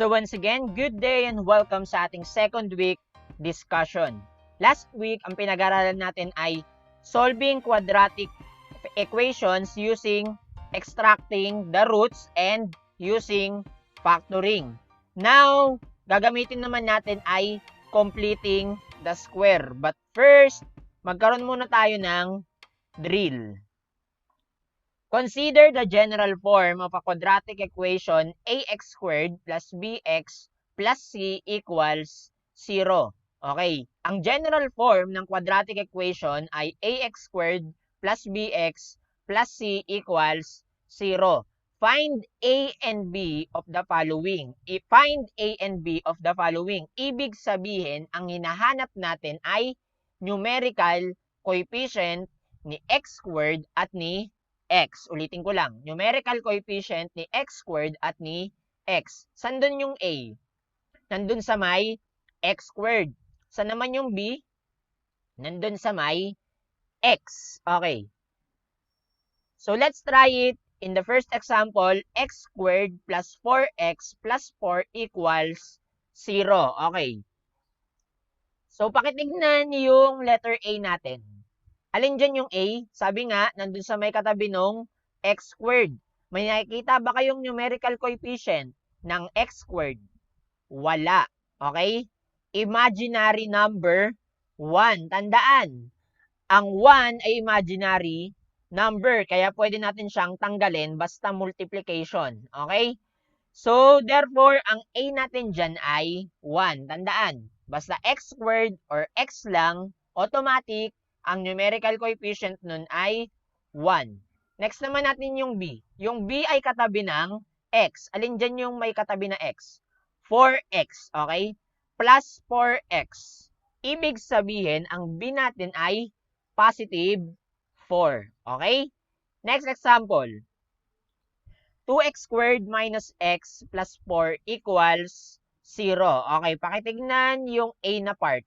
So once again, good day and welcome sa ating second week discussion. Last week, ang pinag-aralan natin ay solving quadratic equations using extracting the roots and using factoring. Now, gagamitin naman natin ay completing the square. But first, magkaroon muna tayo ng drill. Consider the general form of a quadratic equation ax squared plus bx plus c equals 0. Okay, ang general form ng quadratic equation ay ax squared plus bx plus c equals 0. Find a and b of the following. Find a and b of the following. Ibig sabihin, ang hinahanap natin ay numerical coefficient ni x squared at ni x. Ulitin ko lang. Numerical coefficient ni x squared at ni x. Saan dun yung a? Nandun sa may x squared. Saan naman yung b? Nandun sa may x. Okay. So, let's try it. In the first example, x squared plus 4x plus 4 equals 0. Okay. So, pakitignan yung letter A natin. Alin dyan yung A? Sabi nga, nandun sa may katabi nung x squared. May nakikita ba kayong numerical coefficient ng x squared? Wala. Okay? Imaginary number 1. Tandaan, ang 1 ay imaginary number. Kaya pwede natin siyang tanggalin basta multiplication. Okay? So, therefore, ang A natin dyan ay 1. Tandaan, basta x squared or x lang, automatic, ang numerical coefficient nun ay 1. Next naman natin yung b. Yung b ay katabi ng x. Alin dyan yung may katabi na x? 4x, okay? Plus 4x. Ibig sabihin, ang b natin ay positive 4, okay? Next example. 2x squared minus x plus 4 equals 0. Okay, pakitignan yung a na part.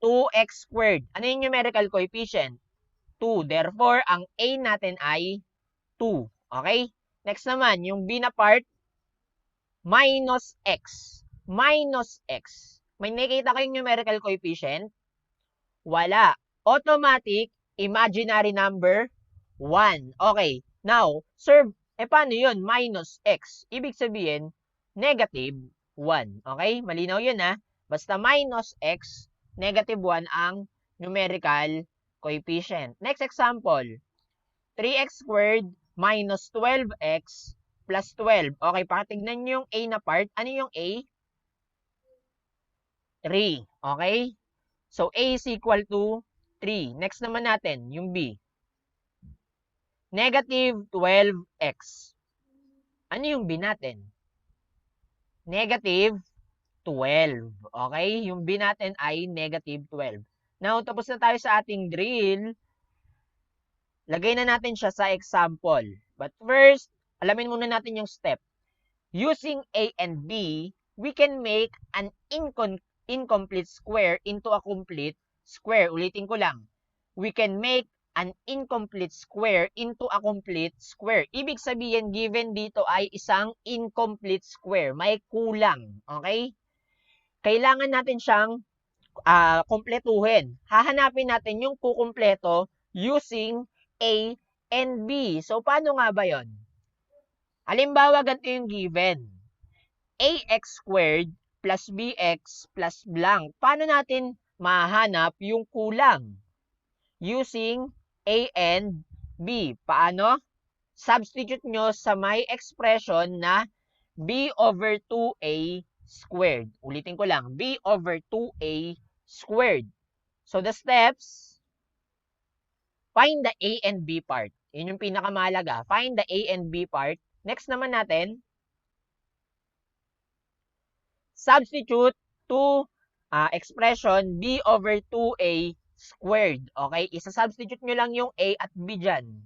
2x squared. Ano yung numerical coefficient? 2. Therefore, ang a natin ay 2. Okay? Next naman, yung b na part, minus x. Minus x. May nakita kayong numerical coefficient? Wala. Automatic, imaginary number, 1. Okay. Now, sir, paano yun? Minus x. Ibig sabihin, negative 1. Okay? Malinaw yun ha? Basta minus x, negative 1 ang numerical coefficient. Next example, 3x squared minus 12x plus 12. Okay, pakitignan yung a na part. Ano yung a? 3. Okay? So, a is equal to 3. Next naman natin, yung b. Negative 12x. Ano yung b natin? Negative 12. Okay? Yung b natin ay negative 12. Now, tapos na tayo sa ating drill. Lagay na natin siya sa example. But first, alamin muna natin yung step. Using a and b, we can make an incomplete square into a complete square. Ulitin ko lang. We can make an incomplete square into a complete square. Ibig sabihin, given dito ay isang incomplete square. May kulang. Okay? Kailangan natin siyang kumpletuhin. Hahanapin natin yung kukumpleto using a and b. So, paano nga ba yon? Halimbawa, ganito yung given. Ax squared plus bx plus blank. Paano natin mahanap yung kulang? Using a and b. Paano? Substitute nyo sa may expression na b over 2a squared. Ulitin ko lang, b over 2a squared. So, the steps, find the a and b part. Yun yung pinakamahalaga. Find the a and b part. Next naman natin, substitute to expression b over 2a squared. Okay? Isa-substitute nyo lang yung a at b dyan.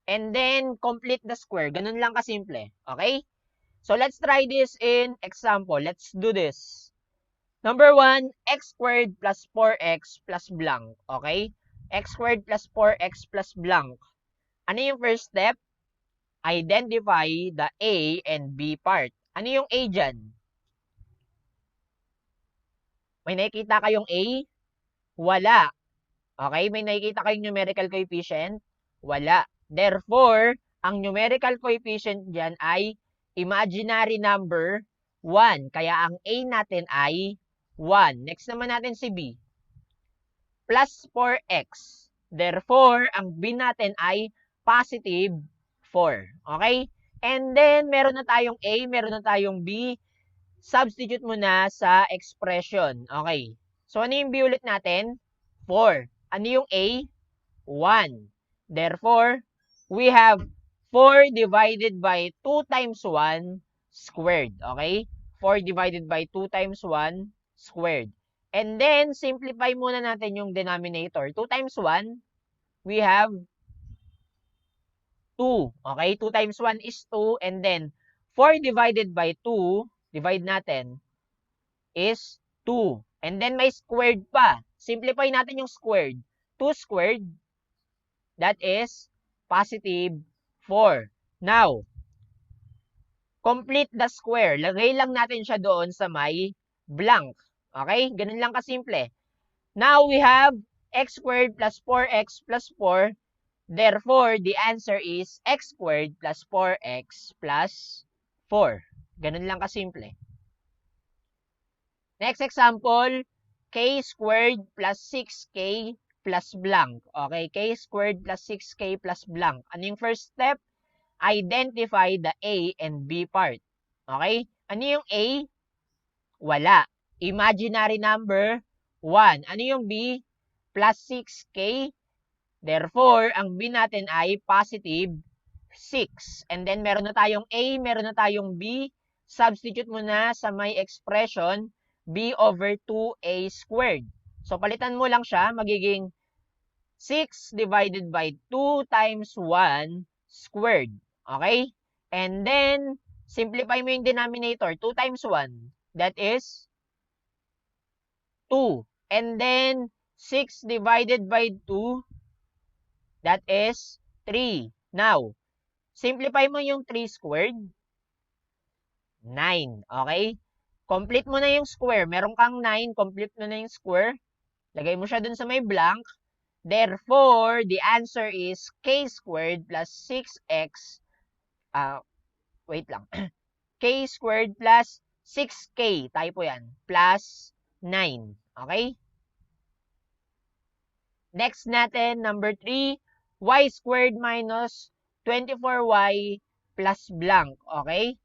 And then, complete the square. Ganun lang kasimple. Okay? So, let's try this in example. Let's do this. Number 1, x squared plus 4x plus blank. Okay? X squared plus 4x plus blank. Ano yung first step? Identify the a and b part. Ano yung A dyan? May nakikita kayong A? Wala. Okay? May nakikita kayong numerical coefficient? Wala. Therefore, ang numerical coefficient dyan ay imaginary number 1. Kaya ang A natin ay 1. Next naman natin si B. Plus 4x. Therefore, ang B natin ay positive 4. Okay? And then, meron na tayong A, meron na tayong B. Substitute mo na sa expression. Okay. So, ano yung B ulit natin? 4. Ano yung A? 1. Therefore, we have 4 divided by 2 times 1 squared. Okay? 4 divided by 2 times 1 squared. And then, simplify muna natin yung denominator. 2 times 1, we have 2. Okay? 2 times 1 is 2. And then, 4 divided by 2, divide natin, is 2. And then, may squared pa. Simplify natin yung squared. 2 squared, that is positive 4. Now, complete the square. Lagay lang natin siya doon sa may blank. Okay? Ganun lang kasimple. Now, we have x squared plus 4x plus 4. Therefore, the answer is x squared plus 4x plus 4. Ganun lang kasimple. Next example, k squared plus 6k plus blank. Okay, k squared plus 6k plus blank. Ano yung first step? Identify the A and B part. Okay? Ano yung A? Wala. Imaginary number, 1. Ano yung B? Plus 6k. Therefore, ang B natin ay positive 6. And then, meron na tayong A, meron na tayong B. Substitute mo na sa may expression, B over 2A squared. So, palitan mo lang siya, magiging 6 divided by 2 times 1 squared. Okay? And then, simplify mo yung denominator. 2 times 1, that is 2. And then, 6 divided by 2, that is 3. Now, simplify mo yung 3 squared, 9. Okay? Complete mo na yung square. Meron kang 9, complete mo na yung square. Lagay mo siya dun sa may blank. Therefore, the answer is k squared plus 6x, wait lang, k squared plus 6k, typo yan, plus 9. Okay? Next natin, number 3, y squared minus 24y plus blank. Okay?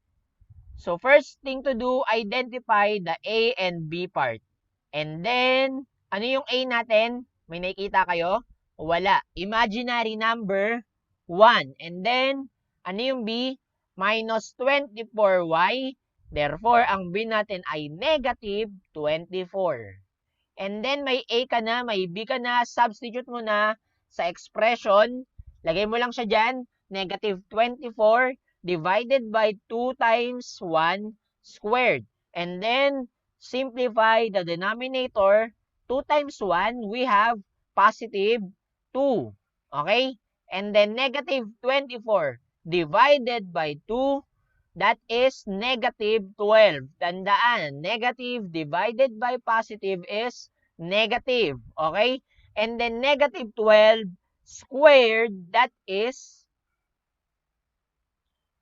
So, first thing to do, identify the A and B part. And then, ano yung A natin? May nakikita kayo? Wala. Imaginary number, 1. And then, ano yung B? Minus 24y. Therefore, ang B natin ay negative 24. And then, may A ka na, may B ka na. Substitute mo na sa expression. Lagay mo lang siya dyan. Negative 24 divided by 2 times 1 squared. And then, simplify the denominator. 2 times 1, we have positive 2. Okay? And then, negative 24 divided by 2, that is negative 12. Tandaan, negative divided by positive is negative. Okay? And then, negative 12 squared, that is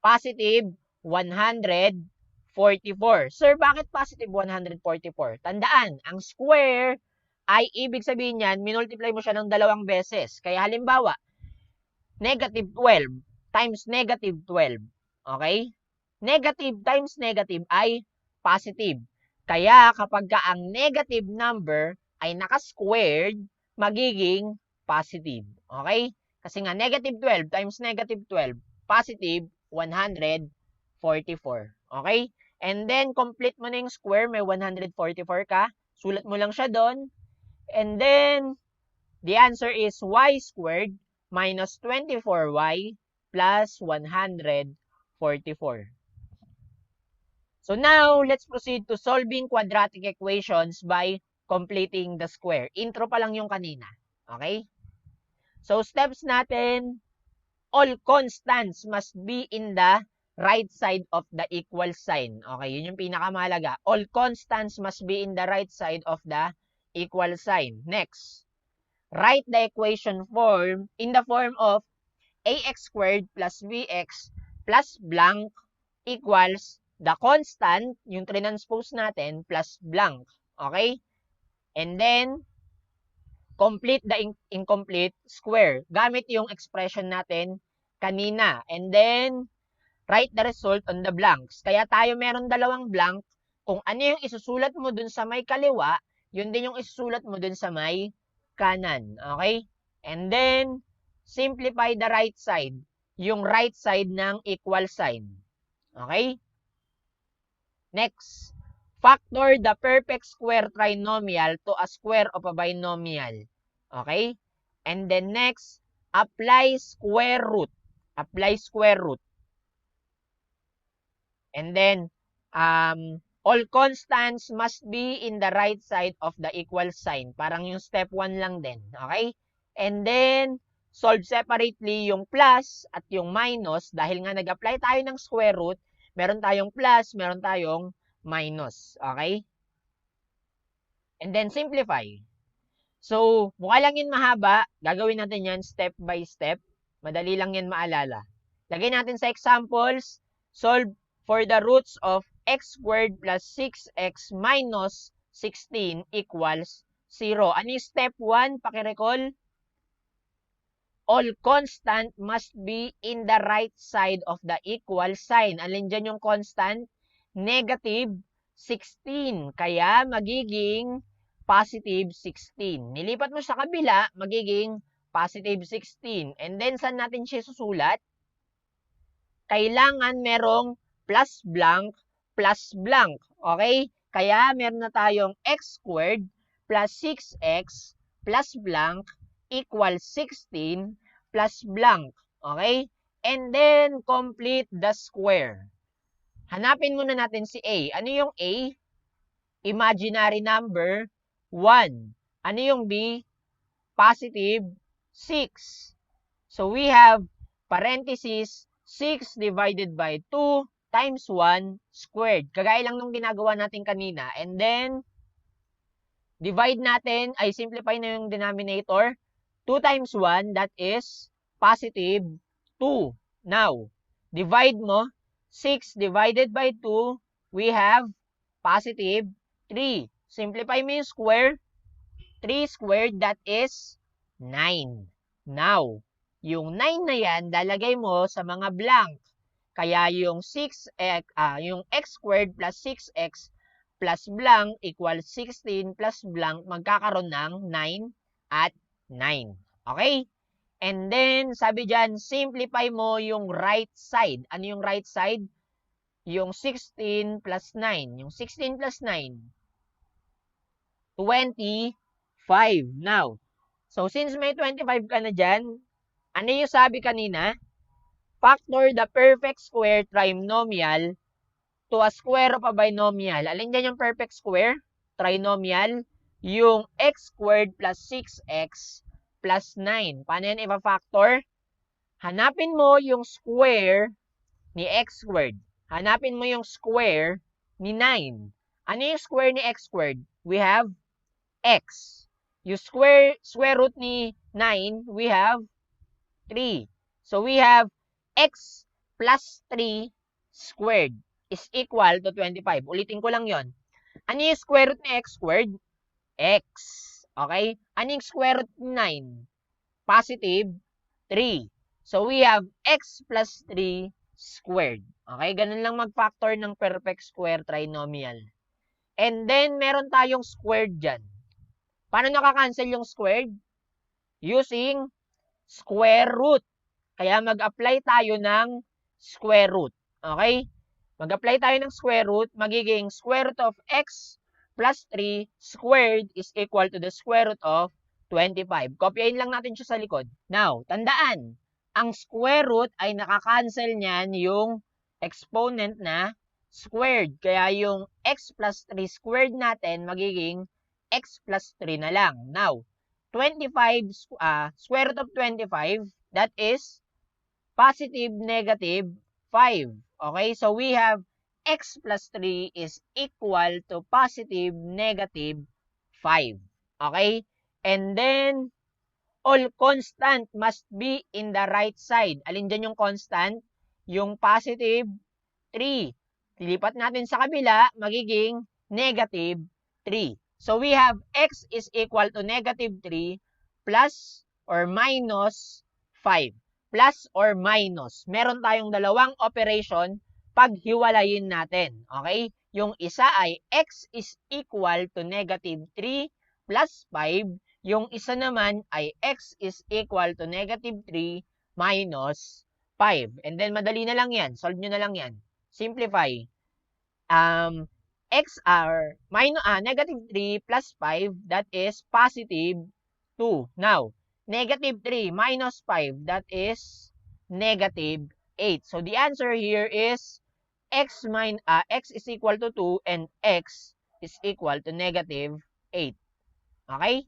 positive 144. Sir, bakit positive 144? Tandaan, ang square ay ibig sabihin niyan, minultiply mo siya ng 2 beses. Kaya halimbawa, negative 12 times negative 12. Okay? Negative times negative ay positive. Kaya kapag ka ang negative number ay naka-squared, magiging positive. Okay? Kasi nga negative 12 times negative 12, positive 144. Okay? And then, complete mo na yung square. May 144 ka. Sulat mo lang siya doon. And then, the answer is y squared minus 24y plus 144. So now, let's proceed to solving quadratic equations by completing the square. Intro pa lang yung kanina. Okay? So, steps natin, all constants must be in the right side of the equal sign. Okay, yun yung pinakamahalaga. All constants must be in the right side of the equal sign. Next, write the equation form in the form of ax squared plus bx plus blank equals the constant, yung transpose natin, plus blank. Okay? And then, complete the incomplete square gamit yung expression natin kanina. And then, write the result on the blanks. Kaya tayo meron dalawang blank. Kung ano yung isusulat mo dun sa may kaliwa, yun din yung isusulat mo dun sa may kanan. Okay? And then, simplify the right side. Yung right side ng equal sign. Okay? Next, factor the perfect square trinomial to a square of a binomial. Okay? And then next, apply square root. Apply square root. And then, all constants must be in the right side of the equal sign. Parang yung step 1 lang din. Okay? And then, solve separately yung plus at yung minus. Dahil nga nag-apply tayo ng square root, meron tayong plus, meron tayong minus. Okay? And then, simplify. So, mukha lang yan mahaba. Gagawin natin yan step by step. Madali lang yan maalala. Lagay natin sa examples. Solve for the roots of x squared plus 6x minus 16 equals 0. Ano yung step 1? Pakirecall. All constant must be in the right side of the equal sign. Alin dyan yung constant? Negative 16. Kaya magiging positive 16. Nilipat mo sa kabila, magiging positive 16. And then, saan natin siya susulat? Kailangan merong plus blank, plus blank. Okay? Kaya meron na tayong x squared plus 6x plus blank equals 16 plus blank. Okay? And then, complete the square. Hanapin muna natin si A. Ano yung A? Imaginary number 1. Ano yung B? Positive 6. So, we have parenthesis 6 divided by 2 times 1 squared. Kagaya lang nung ginagawa natin kanina. And then, divide natin, ay simplify na yung denominator. 2 times 1, that is positive 2. Now, divide mo. 6 divided by 2, we have positive 3. Simplify mo yung square. 3 squared, that is 9. Now, yung 9 na yan, lalagay mo sa mga blank. Kaya yung 6x, yung x squared plus 6x plus blank equals 16 plus blank, magkakaroon ng 9 at 9. Okay? And then, sabi dyan, simplify mo yung right side. Ano yung right side? Yung 16 plus 9. Yung 16 plus 9. 25. Now, so since may 25 ka na dyan, ano yung sabi kanina? Factor the perfect square trinomial to a square of a binomial. Alin dyan yung perfect square? Trinomial. Yung x squared plus 6x plus 9. Paano yan ipa-factor? Hanapin mo yung square ni x squared. Hanapin mo yung square ni 9. Ano yung square ni x squared? We have x. Yung square root ni 9, we have 3. So, we have x plus 3 squared is equal to 25. Ulitin ko lang yon. Ano yung square root ni x squared? X. Okay? Ano yung square root ni 9? Positive 3. So, we have x plus 3 squared. Okay? Ganun lang mag-factor ng perfect square trinomial. And then, meron tayong squared dyan. Paano nakakancel yung squared? Using square root. Kaya mag-apply tayo ng square root. Okay? Mag-apply tayo ng square root. Magiging square root of x plus 3 squared is equal to the square root of 25. Kopyahin lang natin siya sa likod. Now, tandaan, ang square root ay nakakancel niyan yung exponent na squared. Kaya yung x plus 3 squared natin magiging x plus 3 na lang. Now, 25, square root of 25, that is positive, negative, 5. Okay, so we have x plus 3 is equal to positive negative 5. Okay, and then all constant must be in the right side. Alin dyan yung constant? Yung positive 3. Lilipat natin sa kabila, magiging negative 3. So we have x is equal to negative 3 plus or minus 5. Plus or minus. Meron tayong dalawang operation paghiwalayin natin. Okay? Yung isa ay x is equal to negative 3 plus 5. Yung isa naman ay x is equal to negative 3 minus 5. And then madali na lang yan. Solve nyo na lang yan. Simplify. X are negative 3 plus 5, that is positive 2. Now, negative 3 minus 5, that is negative 8. So, the answer here is x is equal to 2 and x is equal to negative 8. Okay?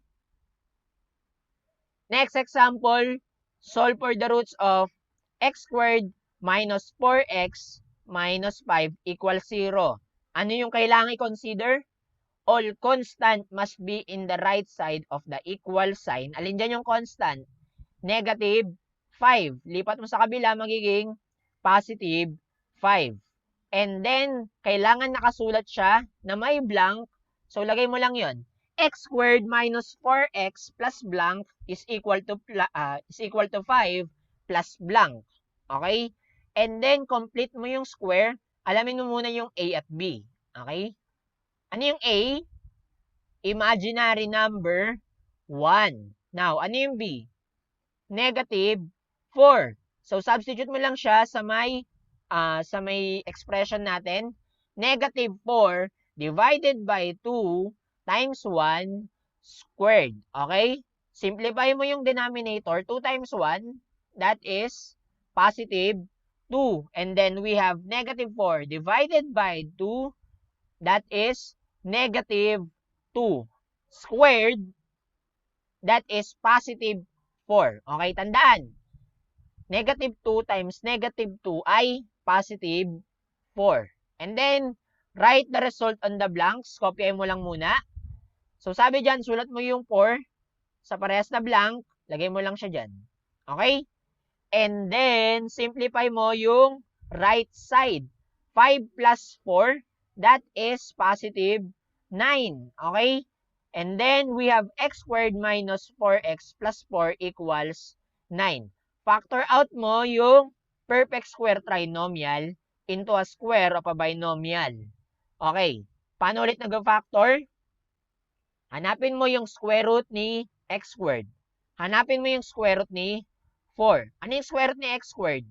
Next example, solve for the roots of x squared minus 4x minus 5 equals 0. Ano yung kailangan i-consider? All constant must be in the right side of the equal sign. Alin dyan yung constant? Negative 5. Lipat mo sa kabila, magiging positive 5. And then, kailangan nakasulat siya na may blank. So, lagay mo lang yon. X squared minus 4x plus blank is equal to 5 plus blank. Okay? And then, complete mo yung square. Alamin mo muna yung A at B. Okay? Ano yung A? Imaginary number 1. Now, ano yung B? Negative 4. So, substitute mo lang siya sa may expression natin. Negative 4 divided by 2 times 1 squared. Okay? Simplify mo yung denominator. 2 times 1, that is positive 2. And then we have negative 4 divided by 2, that is negative 2. Squared, that is positive 4. Okay, tandaan. Negative 2 times negative 2 ay positive 4. And then, write the result on the blanks. Kopyahin mo lang muna. So, sabi dyan, sulat mo yung 4 sa parehas na blank. Lagay mo lang siya dyan. Okay? And then, simplify mo yung right side. 5 plus 4, that is positive 9. Okay? And then, we have x squared minus 4x plus 4 equals 9. Factor out mo yung perfect square trinomial into a square of a binomial. Okay. Paano ulit nag-factor? Hanapin mo yung square root ni x squared. Hanapin mo yung square root ni 4. Ano yung square root ni x squared?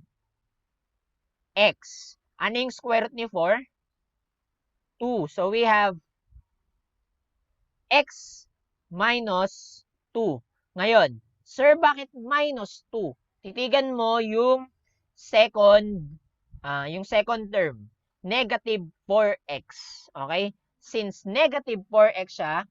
X. Ano yung square root ni 4? 2. So, we have x minus 2. Ngayon, sir, bakit minus 2? Titigan mo yung second term. Negative 4x. Okay? Since negative 4x siya,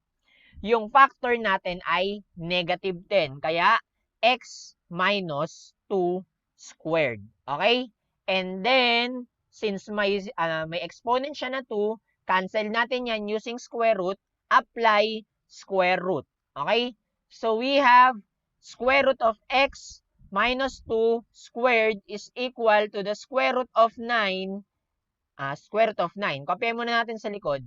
yung factor natin ay negative 10. Kaya, x minus 2 squared. Okay? And then, since may exponent siya na 2, cancel natin yan using square root, apply square root. Okay? So, we have square root of x minus 2 squared is equal to the square root of 9. Square root of 9. Kopyahin muna natin sa likod.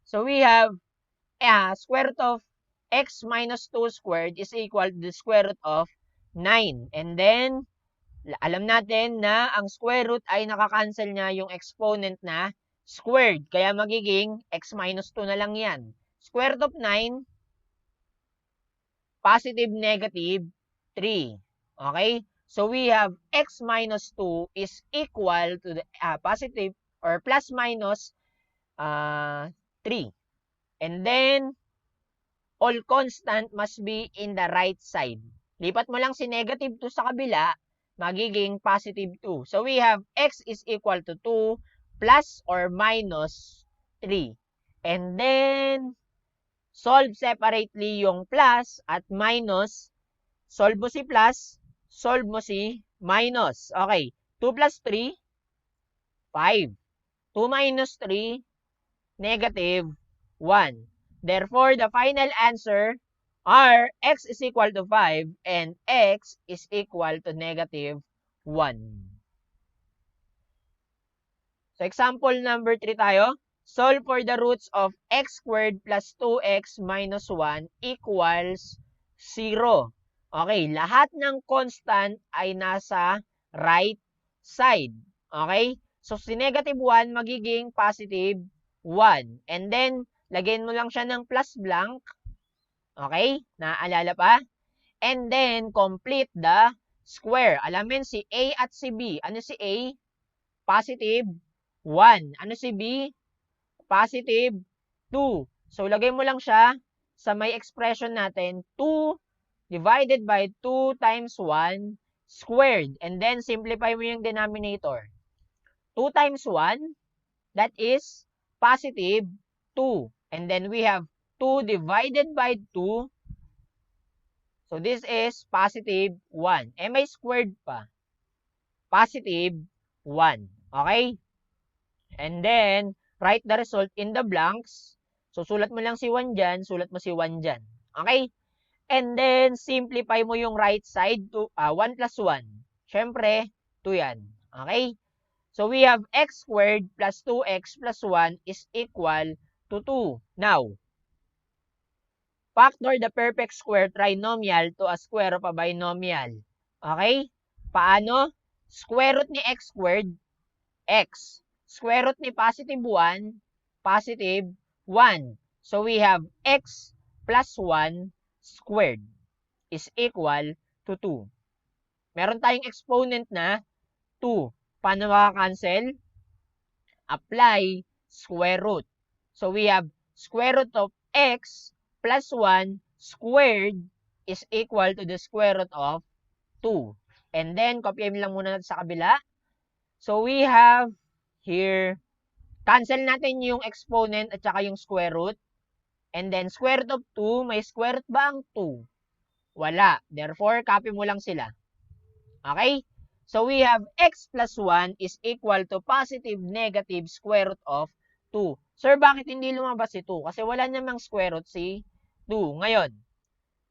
So, we have square root of x minus 2 squared is equal to the square root of 9. And then, alam natin na ang square root ay nakakancel niya yung exponent na squared. Kaya magiging x minus 2 na lang yan. Square root of 9, positive negative 3. Okay? So, we have x minus 2 is equal to the positive or plus minus 3. And then, all constant must be in the right side. Lipat mo lang si negative 2 sa kabila, magiging positive 2. So, we have x is equal to 2 plus or minus 3. And then, solve separately yung plus at minus. Solve mo si plus, solve mo si minus. Okay. 2 plus 3, 5. 2 minus 3, negative 1. Therefore, the final answer are x is equal to 5 and x is equal to negative 1. So, example number 3 tayo. Solve for the roots of x squared plus 2x minus 1 equals 0. Okay, lahat ng constant ay nasa right side. Okay? So, si negative 1 magiging positive 1. And then, lagyan mo lang siya ng plus blank. Okay? Naaalala pa? And then, complete the square. Alamin si A at si B. Ano si A? Positive 1. Ano si B? Positive 2. So, lagay mo lang siya sa may expression natin, 2 divided by 2 times 1 squared. And then, simplify mo yung denominator. 2 times 1, that is positive 2. And then, we have 2 divided by 2. So, this is positive 1. Eh, may squared pa. Positive 1. Okay? And then, write the result in the blanks. So, sulat mo lang si 1 dyan, sulat mo si 1 dyan. Okay? And then, simplify mo yung right side to 1 plus 1. Siyempre, 2 yan. Okay? So, we have x squared plus 2x plus 1 is equal to 2. Now, factor the perfect square trinomial to a square of a binomial. Okay? Paano? Square root ni x squared, x. Square root ni positive 1, positive 1. So, we have x plus 1 squared is equal to 2. Meron tayong exponent na 2. Paano makakancel? Apply square root. So, we have square root of x plus 1 squared is equal to the square root of 2. And then, copy lang muna natin sa kabila. So, we have here, cancel natin yung exponent at saka yung square root. And then, square root of 2, may square root ba ang 2? Wala. Therefore, copy mo lang sila. Okay? So, we have x plus 1 is equal to positive negative square root of 2. Sir, bakit hindi lumabas si 2? Kasi wala namang square root si 2. Ngayon,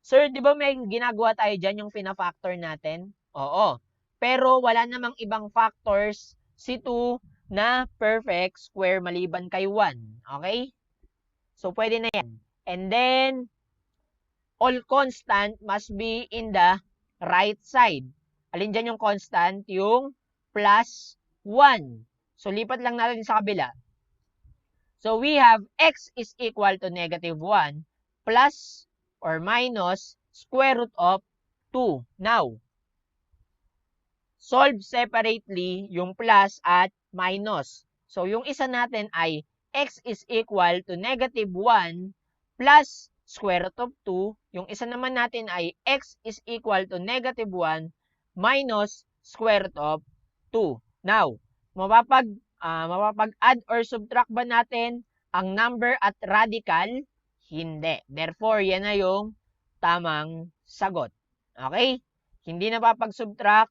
sir, di ba may ginagawa tayo dyan yung pina-factor natin? Oo. Pero wala namang ibang factors si 2 na perfect square maliban kay 1. Okay? So, pwede na yan. And then, all constant must be in the right side. Alin dyan yung constant? Yung plus 1. So, lipat lang natin sa kabila. So, we have x is equal to negative 1 plus or minus square root of 2. Now, solve separately yung plus at minus. So, yung isa natin ay x is equal to negative 1 plus square root of 2. Yung isa naman natin ay x is equal to negative 1 minus square root of 2. Now, mapapag-add or subtract ba natin ang number at radical? Hindi. Therefore, yan na yung tamang sagot. Okay? Hindi na papag-subtract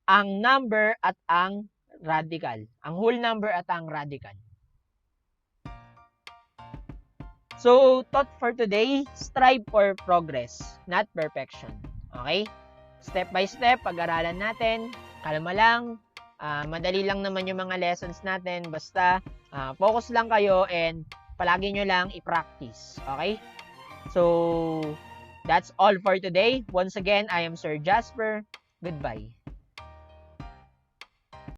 ang number at ang radical. Ang whole number at ang radical. So, thought for today, strive for progress, not perfection. Okay? Step by step, pag-aralan natin. Kalma lang. Madali lang naman yung mga lessons natin. Basta, focus lang kayo and palagi nyo lang i-practice. Okay? So, that's all for today. Once again, I am Sir Jasper. Goodbye.